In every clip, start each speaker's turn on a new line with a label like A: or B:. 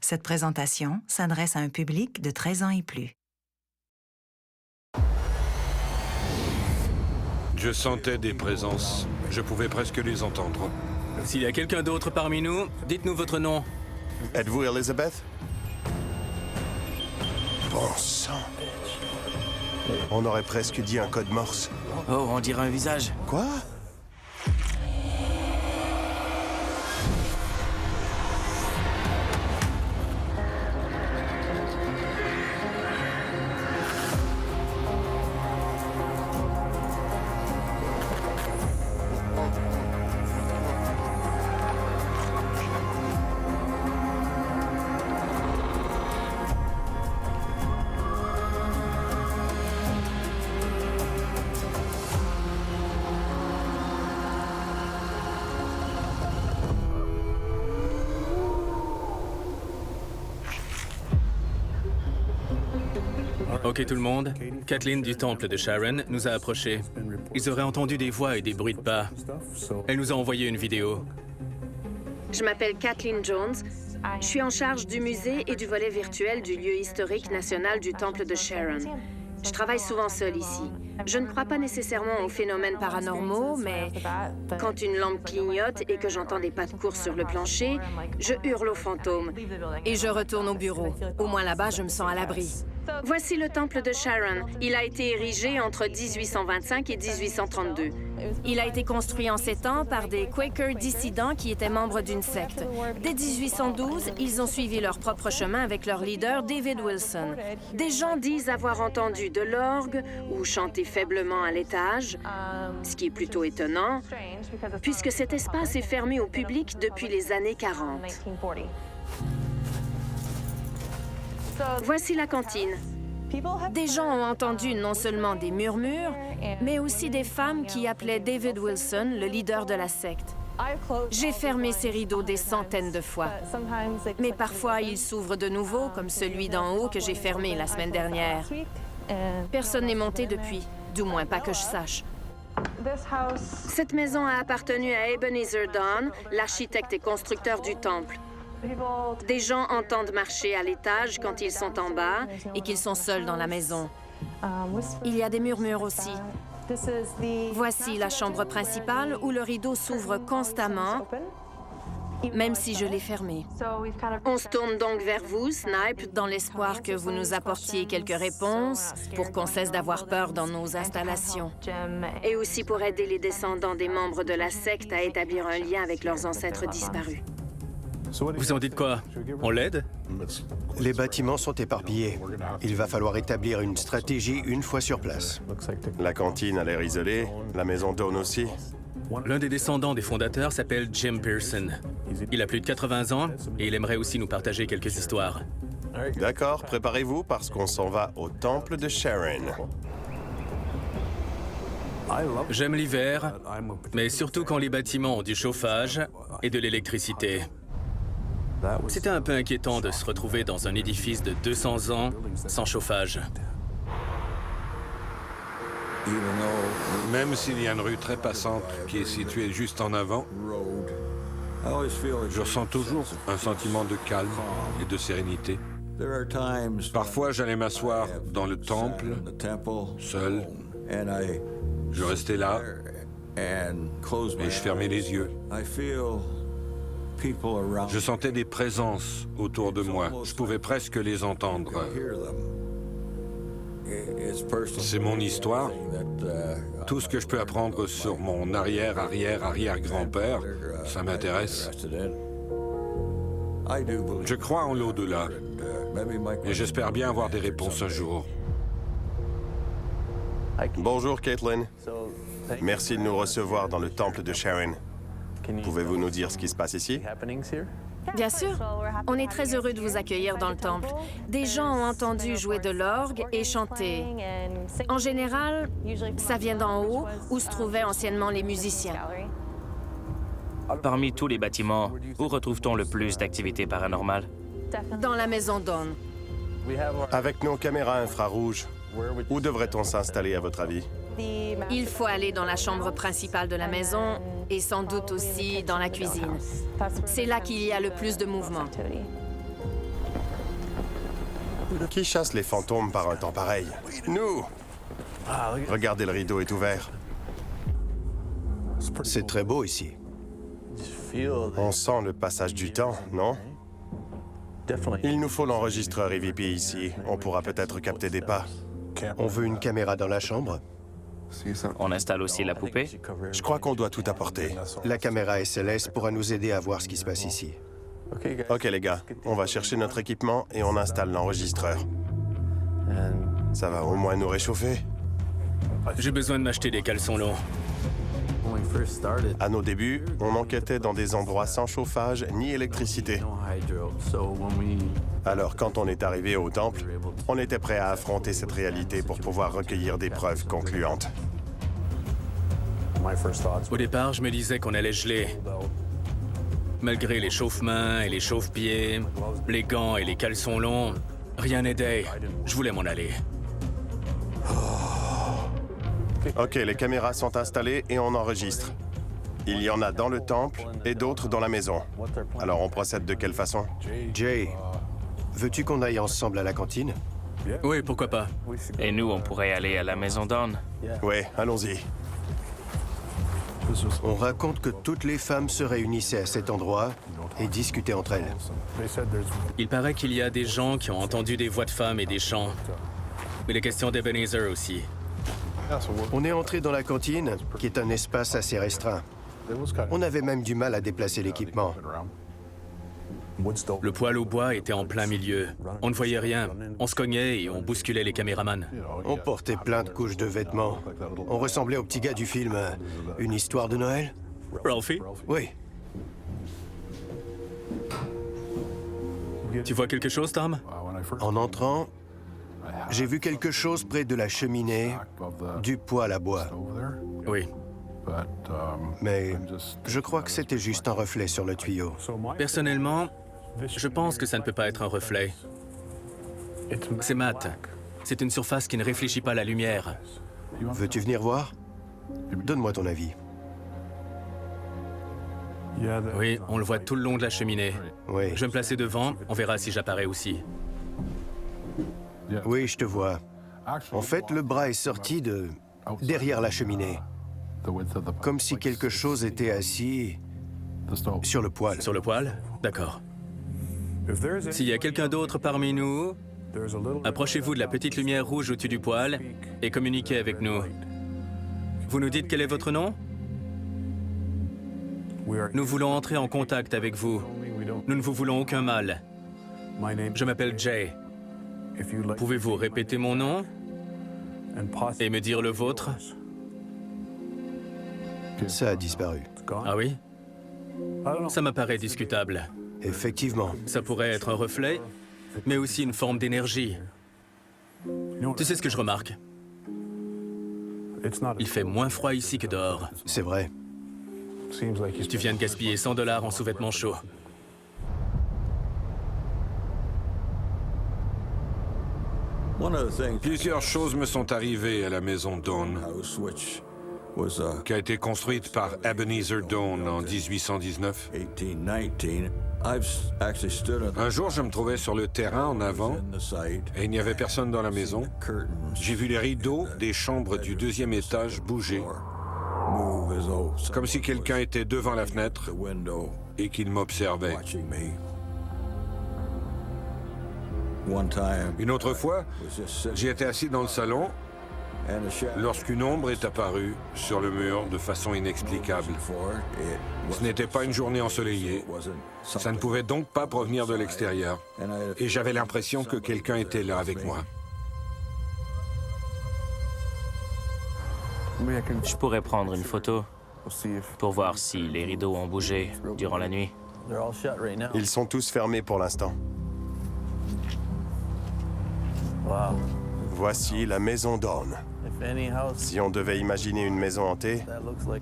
A: Cette présentation s'adresse à un public de 13 ans et plus.
B: Je sentais des présences. Je pouvais presque les entendre.
C: S'il y a quelqu'un d'autre parmi nous, dites-nous votre nom.
D: Êtes-vous Elizabeth? Bon sang. On aurait presque dit un code morse.
C: Oh, on dirait un visage.
D: Quoi?
C: Ok tout le monde, Kathleen du temple de Sharon nous a approchés. Ils auraient entendu des voix et des bruits de pas. Elle nous a envoyé une vidéo.
E: Je m'appelle Kathleen Jones. Je suis en charge du musée et du volet virtuel du lieu historique national du temple de Sharon. Je travaille souvent seule ici. Je ne crois pas nécessairement aux phénomènes paranormaux, mais quand une lampe clignote et que j'entends des pas de course sur le plancher, je hurle aux fantômes. Et je retourne au bureau. Au moins là-bas, je me sens à l'abri. Voici le temple de Sharon. Il a été érigé entre 1825 et 1832. Il a été construit en ces temps par des Quakers dissidents qui étaient membres d'une secte. Dès 1812, ils ont suivi leur propre chemin avec leur leader, David Wilson. Des gens disent avoir entendu de l'orgue ou chanter faiblement à l'étage, ce qui est plutôt étonnant, puisque cet espace est fermé au public depuis les années 40. Voici la cantine. Des gens ont entendu non seulement des murmures, mais aussi des femmes qui appelaient David Wilson le leader de la secte. J'ai fermé ces rideaux des centaines de fois. Mais parfois, ils s'ouvrent de nouveau, comme celui d'en haut que j'ai fermé la semaine dernière. Personne n'est monté depuis, du moins pas que je sache. Cette maison a appartenu à Ebenezer Dawn, l'architecte et constructeur du temple. Des gens entendent marcher à l'étage quand ils sont en bas et qu'ils sont seuls dans la maison. Il y a des murmures aussi. Voici la chambre principale où le rideau s'ouvre constamment, même si je l'ai fermé. On se tourne donc vers vous, Snipe, dans l'espoir que vous nous apportiez quelques réponses pour qu'on cesse d'avoir peur dans nos installations. Et aussi pour aider les descendants des membres de la secte à établir un lien avec leurs ancêtres disparus.
C: Vous en dites quoi? On l'aide?
D: Les bâtiments sont éparpillés. Il va falloir établir une stratégie une fois sur place. La cantine a l'air isolée, la maison Dawn aussi.
C: L'un des descendants des fondateurs s'appelle Jim Pearson. Il a plus de 80 ans et il aimerait aussi nous partager quelques histoires.
D: D'accord, préparez-vous parce qu'on s'en va au temple de Sharon.
C: J'aime l'hiver, mais surtout quand les bâtiments ont du chauffage et de l'électricité. C'était un peu inquiétant de se retrouver dans un édifice de 200 ans sans chauffage.
B: Même s'il y a une rue très passante qui est située juste en avant, je ressens toujours un sentiment de calme et de sérénité. Parfois, j'allais m'asseoir dans le temple, seul. Je restais là et je fermais les yeux. Je sentais des présences autour de moi. Je pouvais presque les entendre. C'est mon histoire. Tout ce que je peux apprendre sur mon arrière-arrière-arrière-grand-père, ça m'intéresse. Je crois en l'au-delà. Et j'espère bien avoir des réponses un jour.
D: Bonjour, Caitlin. Merci de nous recevoir dans le temple de Sharon. Pouvez-vous nous dire ce qui se passe ici?
E: Bien sûr. On est très heureux de vous accueillir dans le temple. Des gens ont entendu jouer de l'orgue et chanter. En général, ça vient d'en haut, où se trouvaient anciennement les musiciens.
F: Parmi tous les bâtiments, où retrouve-t-on le plus d'activités paranormales?
E: Dans la maison Dawn.
D: Avec nos caméras infrarouges, où devrait-on s'installer à votre avis?
E: Il faut aller dans la chambre principale de la maison et sans doute aussi dans la cuisine. C'est là qu'il y a le plus de mouvement.
D: Qui chasse les fantômes par un temps pareil? Nous! Regardez, le rideau est ouvert. C'est très beau ici. On sent le passage du temps, non? Il nous faut l'enregistreur EVP ici. On pourra peut-être capter des pas. On veut une caméra dans la chambre?
F: On installe aussi la poupée?
D: Je crois qu'on doit tout apporter. La caméra SLS pourra nous aider à voir ce qui se passe ici. Ok les gars, on va chercher notre équipement et on installe l'enregistreur. Ça va au moins nous réchauffer.
C: J'ai besoin de m'acheter des caleçons longs.
D: À nos débuts, on enquêtait dans des endroits sans chauffage ni électricité. Alors quand on est arrivé au temple, on était prêt à affronter cette réalité pour pouvoir recueillir des preuves concluantes.
C: Au départ, je me disais qu'on allait geler. Malgré les chauffe-mains et les chauffe-pieds, les gants et les caleçons longs, rien n'aidait. Je voulais m'en aller.
D: Ok, les caméras sont installées et on enregistre. Il y en a dans le temple et d'autres dans la maison. Alors on procède de quelle façon? Jay, veux-tu qu'on aille ensemble à la cantine?
C: Oui, pourquoi pas.
F: Et nous, on pourrait aller à la maison Dawn?
D: Oui, allons-y. On raconte que toutes les femmes se réunissaient à cet endroit et discutaient entre elles.
C: Il paraît qu'il y a des gens qui ont entendu des voix de femmes et des chants. Mais les questions d'Ebenezer aussi.
D: On est entré dans la cantine, qui est un espace assez restreint. On avait même du mal à déplacer l'équipement.
C: Le poêle au bois était en plein milieu. On ne voyait rien. On se cognait et on bousculait les caméramans.
D: On portait plein de couches de vêtements. On ressemblait au petit gars du film Une histoire de Noël.
C: Ralphie,
D: Oui.
C: tu vois quelque chose, Tom?
D: En entrant, j'ai vu quelque chose près de la cheminée, du poêle à bois.
C: Oui.
D: Mais je crois que c'était juste un reflet sur le tuyau.
C: Personnellement, je pense que ça ne peut pas être un reflet. C'est mat. C'est une surface qui ne réfléchit pas la lumière.
D: Veux-tu venir voir? Donne-moi ton avis.
C: Oui, on le voit tout le long de la cheminée.
D: Oui.
C: Je vais me placer devant, on verra si j'apparais aussi.
D: Oui, je te vois. En fait, le bras est sorti de derrière la cheminée. Comme si quelque chose était assis sur le poêle.
C: Sur le poêle? D'accord. S'il y a quelqu'un d'autre parmi nous, approchez-vous de la petite lumière rouge au-dessus du poêle et communiquez avec nous. Vous nous dites quel est votre nom? Nous voulons entrer en contact avec vous. Nous ne vous voulons aucun mal. Je m'appelle Jay. Pouvez-vous répéter mon nom et me dire le vôtre?
D: Ça a disparu.
C: Ah oui? Ça m'apparaît discutable.
D: Effectivement.
C: Ça pourrait être un reflet, mais aussi une forme d'énergie. Tu sais ce que je remarque? Il fait moins froid ici que dehors.
D: C'est vrai.
C: Tu viens de gaspiller $100 en sous-vêtements chauds.
B: Plusieurs choses me sont arrivées à la maison Dawn, qui a été construite par Ebenezer Dawn en 1819. Un jour, je me trouvais sur le terrain en avant et il n'y avait personne dans la maison. J'ai vu les rideaux des chambres du deuxième étage bouger, comme si quelqu'un était devant la fenêtre et qu'il m'observait. Une autre fois, j'y étais assis dans le salon lorsqu'une ombre est apparue sur le mur de façon inexplicable. Ce n'était pas une journée ensoleillée. Ça ne pouvait donc pas provenir de l'extérieur. Et j'avais l'impression que quelqu'un était là avec moi.
F: Je pourrais prendre une photo pour voir si les rideaux ont bougé durant la nuit.
D: Ils sont tous fermés pour l'instant. Voici la maison Dawn. Si on devait imaginer une maison hantée,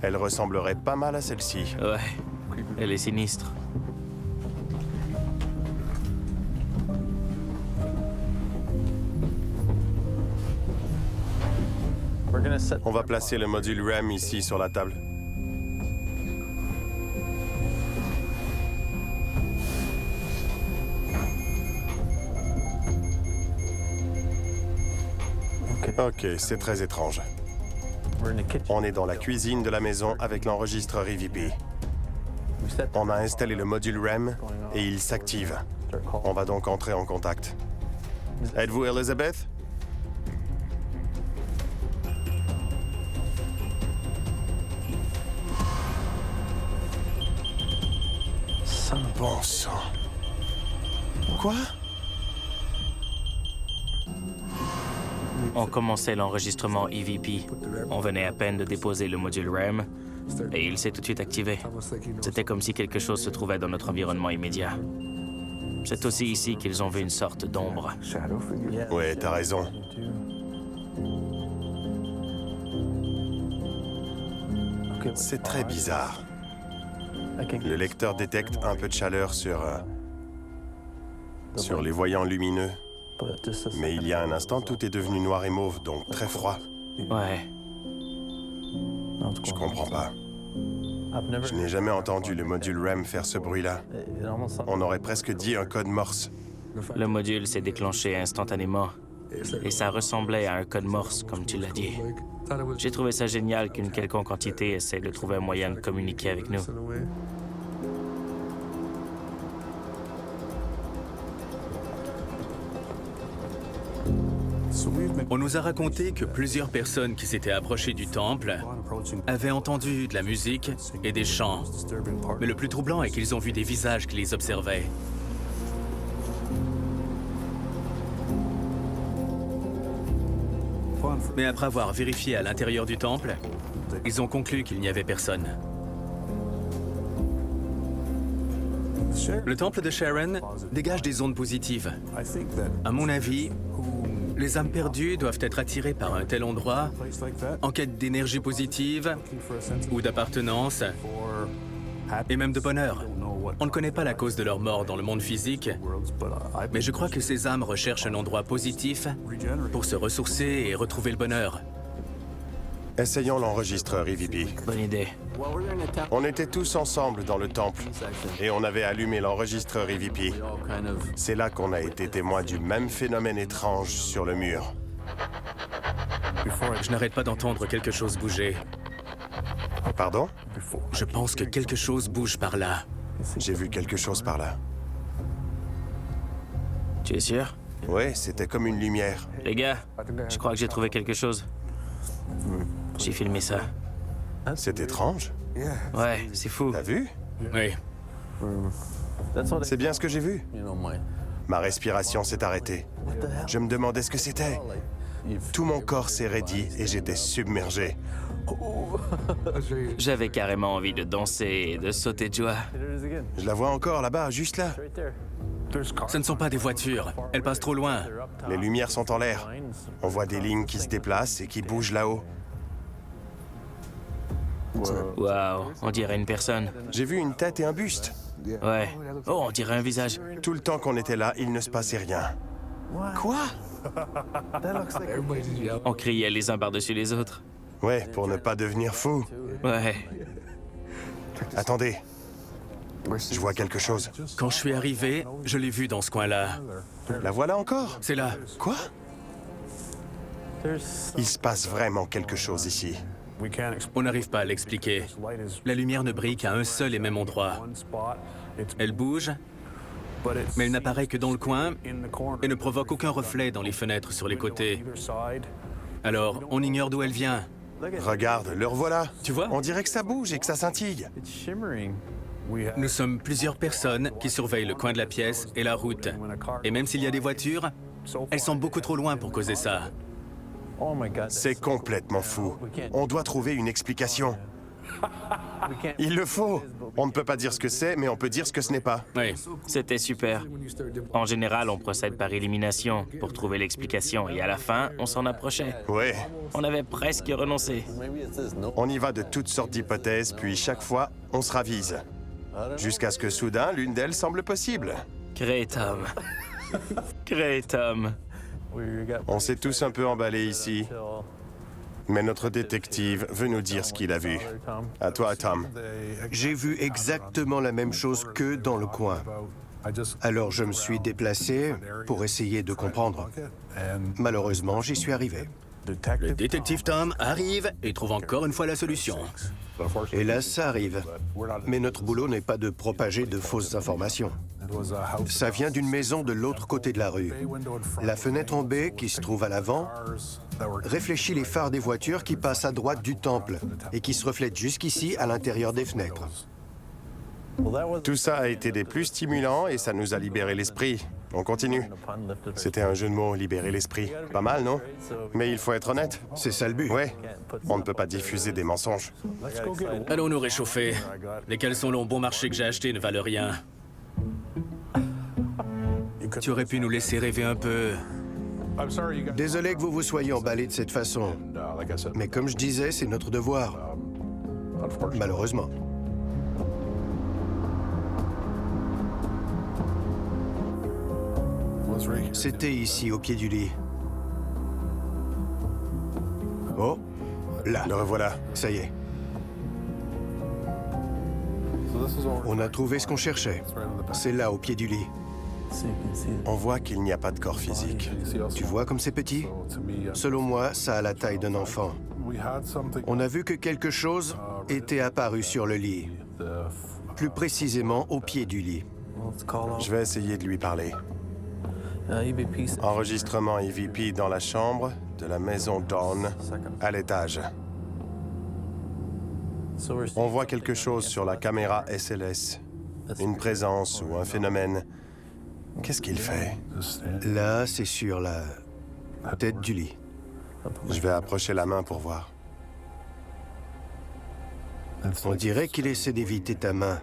D: elle ressemblerait pas mal à celle-ci.
F: Ouais, elle est sinistre.
D: On va placer le module RAM ici sur la table. Ok, c'est très étrange. On est dans la cuisine de la maison avec l'enregistreur EVP. On a installé le module REM et il s'active. On va donc entrer en contact. Êtes-vous Elizabeth? Bon sang. Quoi?
F: On commençait l'enregistrement EVP. On venait à peine de déposer le module REM et il s'est tout de suite activé. C'était comme si quelque chose se trouvait dans notre environnement immédiat. C'est aussi ici qu'ils ont vu une sorte d'ombre.
D: Ouais, t'as raison. C'est très bizarre. Le lecteur détecte un peu de chaleur sur les voyants lumineux. Mais il y a un instant, tout est devenu noir et mauve, donc très froid.
F: Ouais.
D: Je comprends pas. Je n'ai jamais entendu le module REM faire ce bruit-là. On aurait presque dit un code Morse.
F: Le module s'est déclenché instantanément. Et ça ressemblait à un code Morse, comme tu l'as dit. J'ai trouvé ça génial qu'une quelconque entité essaie de trouver un moyen de communiquer avec nous.
C: On nous a raconté que plusieurs personnes qui s'étaient approchées du temple avaient entendu de la musique et des chants. Mais le plus troublant est qu'ils ont vu des visages qui les observaient. Mais après avoir vérifié à l'intérieur du temple, ils ont conclu qu'il n'y avait personne. Le temple de Sharon dégage des ondes positives. À mon avis, les âmes perdues doivent être attirées par un tel endroit en quête d'énergie positive ou d'appartenance et même de bonheur. On ne connaît pas la cause de leur mort dans le monde physique, mais je crois que ces âmes recherchent un endroit positif pour se ressourcer et retrouver le bonheur.
D: Essayons l'enregistreur EVP.
F: Bonne idée.
D: On était tous ensemble dans le temple et on avait allumé l'enregistreur EVP. C'est là qu'on a été témoin du même phénomène étrange sur le mur.
C: Je n'arrête pas d'entendre quelque chose bouger.
D: Pardon?
C: Je pense que quelque chose bouge par là.
D: J'ai vu quelque chose par là.
F: Tu es sûr?
D: Ouais, c'était comme une lumière.
F: Les gars, je crois que j'ai trouvé quelque chose. J'ai filmé ça.
D: C'est étrange.
F: Ouais, c'est fou.
D: T'as vu?
C: Oui.
D: C'est bien ce que j'ai vu. Ma respiration s'est arrêtée. Je me demandais ce que c'était. Tout mon corps s'est raidi et j'étais submergé.
F: J'avais carrément envie de danser et de sauter de joie.
D: Je la vois encore là-bas, juste là.
C: Ce ne sont pas des voitures. Elles passent trop loin.
D: Les lumières sont en l'air. On voit des lignes qui se déplacent et qui bougent là-haut.
F: Waouh, on dirait une personne.
D: J'ai vu une tête et un buste.
F: Ouais. Oh, on dirait un visage.
D: Tout le temps qu'on était là, il ne se passait rien. Quoi?
F: On criait les uns par-dessus les autres.
D: Ouais, pour ne pas devenir fou.
F: Ouais.
D: Attendez. Je vois quelque chose.
C: Quand je suis arrivé, je l'ai vu dans ce coin-là.
D: La voilà encore?
C: C'est là.
D: Quoi? Il se passe vraiment quelque chose ici.
C: On n'arrive pas à l'expliquer. La lumière ne brille qu'à un seul et même endroit. Elle bouge, mais elle n'apparaît que dans le coin et ne provoque aucun reflet dans les fenêtres sur les côtés. Alors, on ignore d'où elle vient.
D: Regarde, le revoilà.
C: Tu vois?
D: On dirait que ça bouge et que ça scintille.
C: Nous sommes plusieurs personnes qui surveillent le coin de la pièce et la route. Et même s'il y a des voitures, elles sont beaucoup trop loin pour causer ça.
D: C'est complètement fou. On doit trouver une explication. Il le faut. On ne peut pas dire ce que c'est, mais on peut dire ce que ce n'est pas.
C: Oui.
F: C'était super. En général, on procède par élimination pour trouver l'explication et à la fin, on s'en approchait.
D: Ouais.
F: On avait presque renoncé.
D: On y va de toutes sortes d'hypothèses, puis chaque fois, on se ravise. Jusqu'à ce que soudain, l'une d'elles semble possible.
F: Kratom. Kratom.
D: On s'est tous un peu emballés ici. Mais notre détective veut nous dire ce qu'il a vu. À toi, Tom.
G: J'ai vu exactement la même chose qu'eux dans le coin. Alors je me suis déplacé pour essayer de comprendre. Malheureusement, j'y suis arrivé.
C: Le détective Tom arrive et trouve encore une fois la solution.
G: Et là, ça arrive. Mais notre boulot n'est pas de propager de fausses informations. Ça vient d'une maison de l'autre côté de la rue. La fenêtre en baie, qui se trouve à l'avant, réfléchit les phares des voitures qui passent à droite du temple et qui se reflètent jusqu'ici à l'intérieur des fenêtres.
D: Tout ça a été des plus stimulants et ça nous a libéré l'esprit. On continue. C'était un jeu de mots, libérer l'esprit. Pas mal, non? Mais il faut être honnête.
G: C'est ça le but.
D: Ouais. On ne peut pas diffuser des mensonges.
C: Allons nous réchauffer. Les caleçons longs bon marché que j'ai achetés ne valent rien. Tu aurais pu nous laisser rêver un peu.
G: Désolé que vous vous soyez emballé de cette façon. Mais comme je disais, c'est notre devoir. Malheureusement. C'était ici, au pied du lit. Oh, là.
D: Le revoilà.
G: Ça y est. On a trouvé ce qu'on cherchait. C'est là, au pied du lit.
D: On voit qu'il n'y a pas de corps physique.
G: Tu vois comme c'est petit? Selon moi, ça a la taille d'un enfant. On a vu que quelque chose était apparu sur le lit. Plus précisément, au pied du lit.
D: Je vais essayer de lui parler. Enregistrement EVP dans la chambre de la maison Dawn, à l'étage. On voit quelque chose sur la caméra SLS. Une présence ou un phénomène. Qu'est-ce qu'il fait?
G: Là, c'est sur la tête du lit.
D: Je vais approcher la main pour voir.
G: On dirait qu'il essaie d'éviter ta main.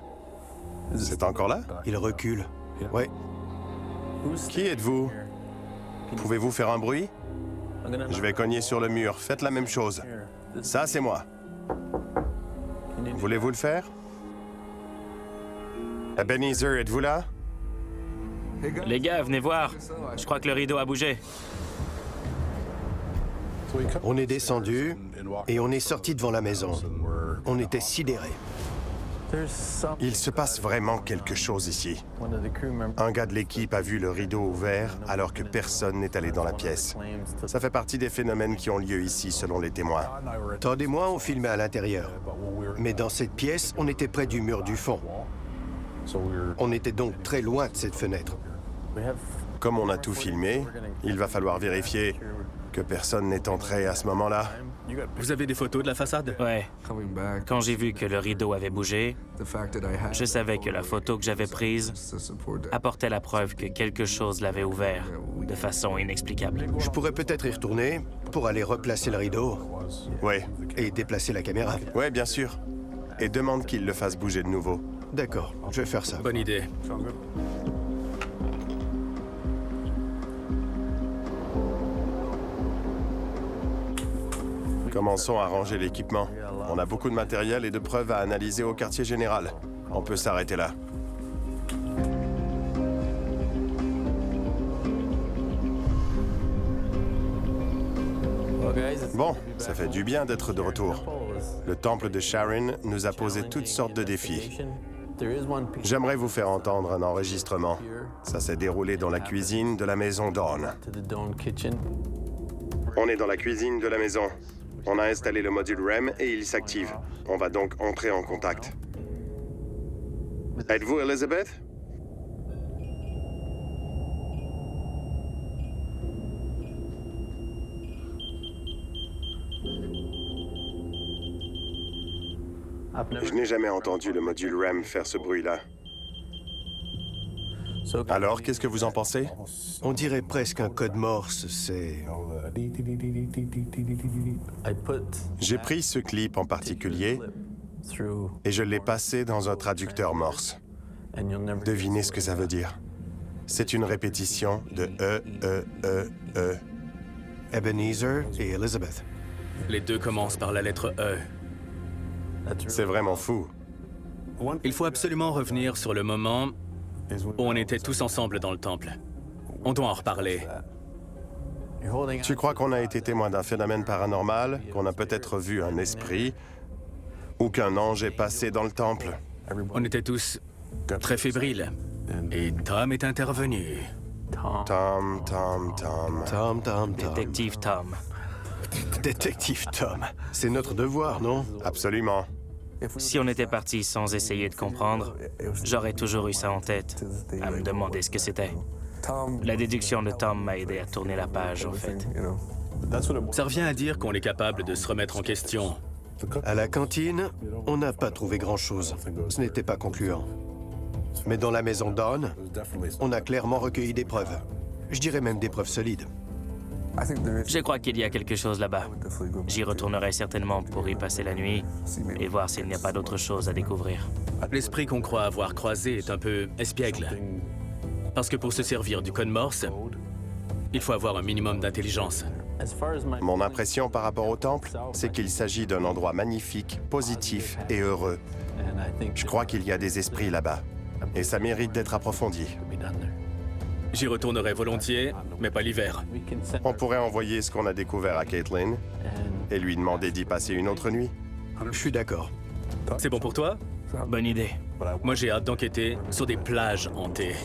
D: C'est encore là?
G: Il recule. Ouais.
D: Qui êtes-vous? Pouvez-vous faire un bruit? Je vais cogner sur le mur. Faites la même chose. Ça, c'est moi. Voulez-vous le faire? Ebenezer, êtes-vous là?
F: Les gars, venez voir. Je crois que le rideau a bougé.
G: On est descendu et on est sorti devant la maison. On était sidérés.
D: Il se passe vraiment quelque chose ici. Un gars de l'équipe a vu le rideau ouvert alors que personne n'est allé dans la pièce. Ça fait partie des phénomènes qui ont lieu ici, selon les témoins.
G: Todd et moi, on filmait à l'intérieur. Mais dans cette pièce, on était près du mur du fond. On était donc très loin de cette fenêtre.
D: Comme on a tout filmé, il va falloir vérifier que personne n'est entré à ce moment-là.
C: Vous avez des photos de la façade?
F: Ouais. Quand j'ai vu que le rideau avait bougé, je savais que la photo que j'avais prise apportait la preuve que quelque chose l'avait ouvert de façon inexplicable.
G: Je pourrais peut-être y retourner pour aller replacer le rideau
D: Oui,
G: et déplacer la caméra.
D: ouais, bien sûr. Et demande qu'il le fasse bouger de nouveau.
G: D'accord, je vais faire ça.
C: Bonne idée.
D: Commençons à ranger l'équipement. On a beaucoup de matériel et de preuves à analyser au quartier général. On peut s'arrêter là. Bon, ça fait du bien d'être de retour. Le temple de Sharon nous a posé toutes sortes de défis. J'aimerais vous faire entendre un enregistrement. Ça s'est déroulé dans la cuisine de la maison Dawn. On est dans la cuisine de la maison. On a installé le module REM et il s'active. On va donc entrer en contact. Êtes-vous Elizabeth? Je n'ai jamais entendu le module REM faire ce bruit-là. Alors, qu'est-ce que vous en pensez?
G: On dirait presque un code morse, c'est...
D: J'ai pris ce clip en particulier et je l'ai passé dans un traducteur morse. Devinez ce que ça veut dire. C'est une répétition de E.
G: Ebenezer et Elizabeth.
C: Les deux commencent par la lettre E.
D: C'est vraiment fou.
C: Il faut absolument revenir sur le moment où on était tous ensemble dans le temple. On doit en reparler.
D: Tu crois qu'on a été témoin d'un phénomène paranormal, qu'on a peut-être vu un esprit, ou qu'un ange est passé dans le temple?
C: On était tous très fébriles. Et Tom est intervenu.
D: Tom.
G: Tom.
F: Détective Tom.
G: Détective Tom, c'est notre devoir, non?
D: Absolument.
F: Si on était parti sans essayer de comprendre, j'aurais toujours eu ça en tête, à me demander ce que c'était. La déduction de Tom m'a aidé à tourner la page, en fait.
C: Ça revient à dire qu'on est capable de se remettre en question.
G: À la cantine, on n'a pas trouvé grand-chose. Ce n'était pas concluant. Mais dans la maison Dawn, on a clairement recueilli des preuves. Je dirais même des preuves solides.
F: Je crois qu'il y a quelque chose là-bas. J'y retournerai certainement pour y passer la nuit et voir s'il n'y a pas d'autre chose à découvrir.
C: L'esprit qu'on croit avoir croisé est un peu espiègle. Parce que pour se servir du code Morse, il faut avoir un minimum d'intelligence.
D: Mon impression par rapport au temple, c'est qu'il s'agit d'un endroit magnifique, positif et heureux. Je crois qu'il y a des esprits là-bas. Et ça mérite d'être approfondi.
C: J'y retournerai volontiers, mais pas l'hiver.
D: On pourrait envoyer ce qu'on a découvert à Caitlin et lui demander d'y passer une autre nuit.
G: Je suis d'accord.
C: C'est bon pour toi?
F: Bonne idée.
C: Moi, j'ai hâte d'enquêter sur des plages hantées.